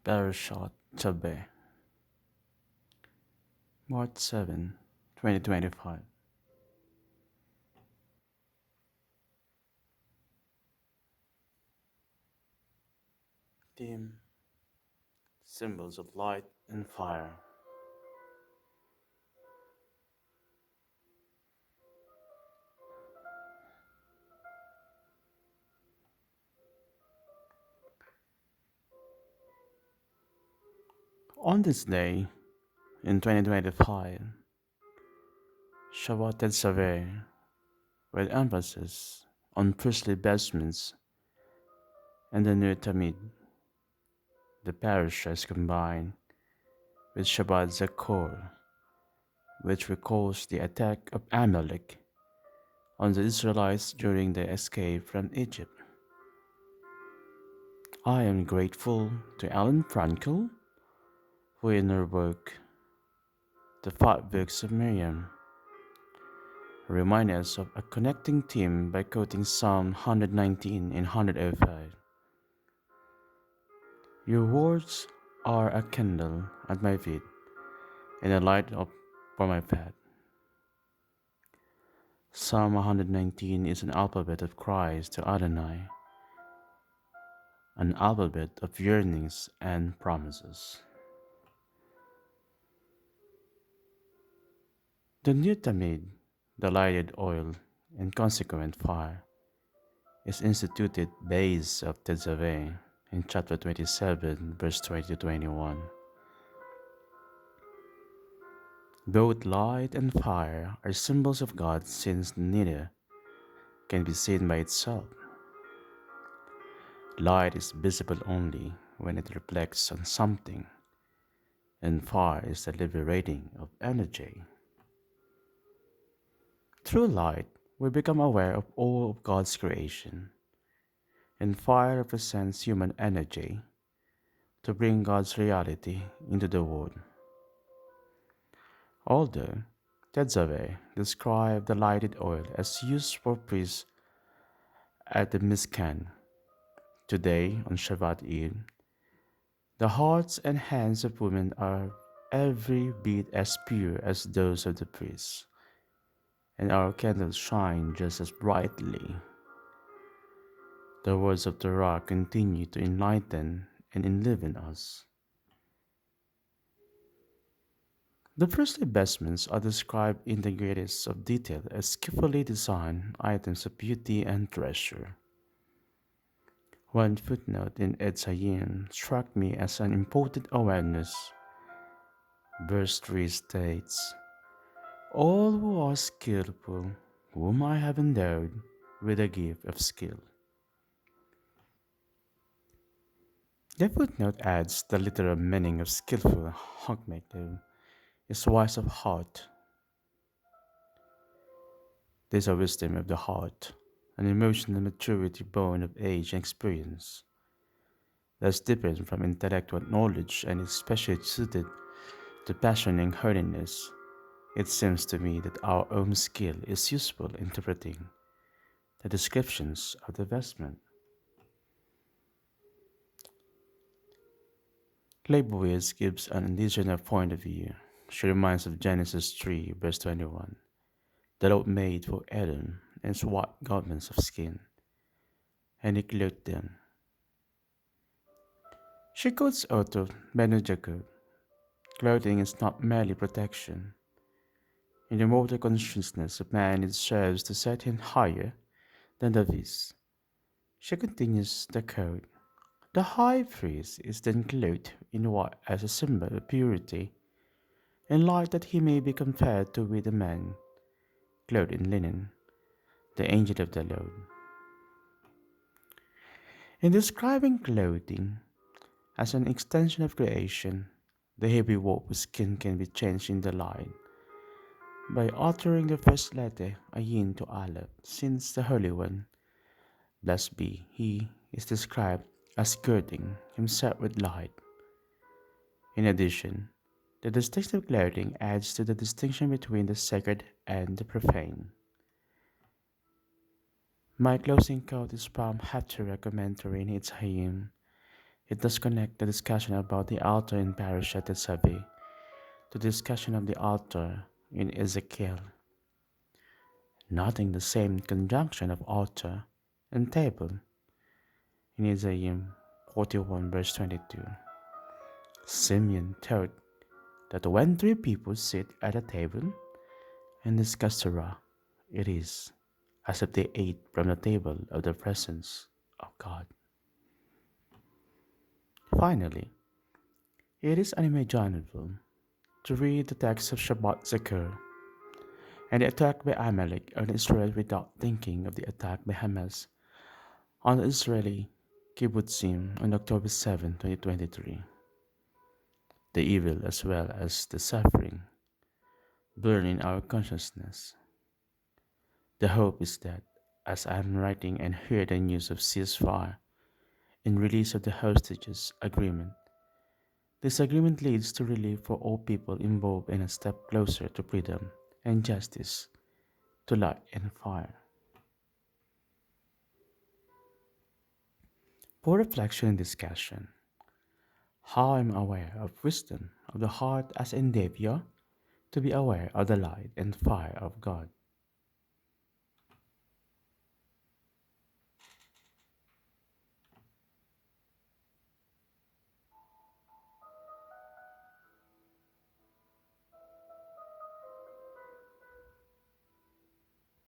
Parashat Tetzaveh, March 7, 2025. Theme: Symbols of Light and Fire. On this day, in 2025, Shabbat Tetzaveh, with emphasis on priestly vestments and the Ner Tamid, the parasha is combined with Shabbat Zachor, which recalls the attack of Amalek on the Israelites during their escape from Egypt. I am grateful to Ellen Frankel for in her work, The Five Books of Miriam, remind us of a connecting theme by quoting Psalm 119 and 105. Your words are a candle at my feet and a light up for my path. Psalm 119 is an alphabet of cries to Adonai, an alphabet of yearnings and promises. The Ner Tamid, the lighted oil and consequent fire, is instituted base of Tetzaveh in chapter 27, verse 20 to 21. Both light and fire are symbols of God since neither can be seen by itself. Light is visible only when it reflects on something, and fire is the liberating of energy. Through light, we become aware of all of God's creation, and fire represents human energy to bring God's reality into the world. Although Tetzaveh described the lighted oil as used for priests at the Mishkan, today on Shabbat Eve, the hearts and hands of women are every bit as pure as those of the priests, and our candles shine just as brightly. The words of Torah continue to enlighten and enliven us. The priestly vestments are described in the greatest of detail as skillfully designed items of beauty and treasure. One footnote in Etz Chayim struck me as an important awareness. Verse 3 states, "All who are skillful, whom I have endowed with a gift of skill." The footnote adds the literal meaning of skillful, hokmektiv, is wise of heart. This is a wisdom of the heart, an emotional maturity born of age and experience, thus different from intellectual knowledge and especially suited to passion and holiness. It seems to me that our own skill is useful in interpreting the descriptions of the vestment. Leibowitz gives an additional point of view. She reminds of Genesis 3, verse 21. The Lord made for Adam and white garments of skin, and he clothed them. She quotes out of Benu Jacob, clothing is not merely protection. In the moral consciousness of man, it serves to set him higher than the beast. She continues the quote. The high priest is then clothed in white as a symbol of purity, in light that he may be compared to with a man clothed in linen, the angel of the Lord. In describing clothing as an extension of creation, the heavy warp of skin can be changed in the light by altering the first letter ayin to aleph, since the Holy One, blessed be He, is described as girding himself with light. In addition, the distinctive clothing adds to the distinction between the sacred and the profane. My closing quote is from Haftarah commentary in Etz Chayim. It does connect the discussion about the altar in Parashat Tetzaveh to the discussion of the altar in Ezekiel, noting the same conjunction of altar and table in Isaiah 41 verse 22. Simeon taught that when three people sit at a table and discuss Torah, it is as if they ate from the table of the presence of God. Finally, it is unimaginable to read the text of Shabbat Zachor and the attack by Amalek on Israel without thinking of the attack by Hamas on the Israeli kibbutzim on October 7, 2023. The evil as well as the suffering burn in our consciousness. The hope is that as I am writing and hear the news of ceasefire and release of the hostages agreement, this agreement leads to relief for all people involved and a step closer to freedom and justice, to light and fire. For reflection and discussion, how I am aware of wisdom of the heart as endeavor to be aware of the light and fire of God.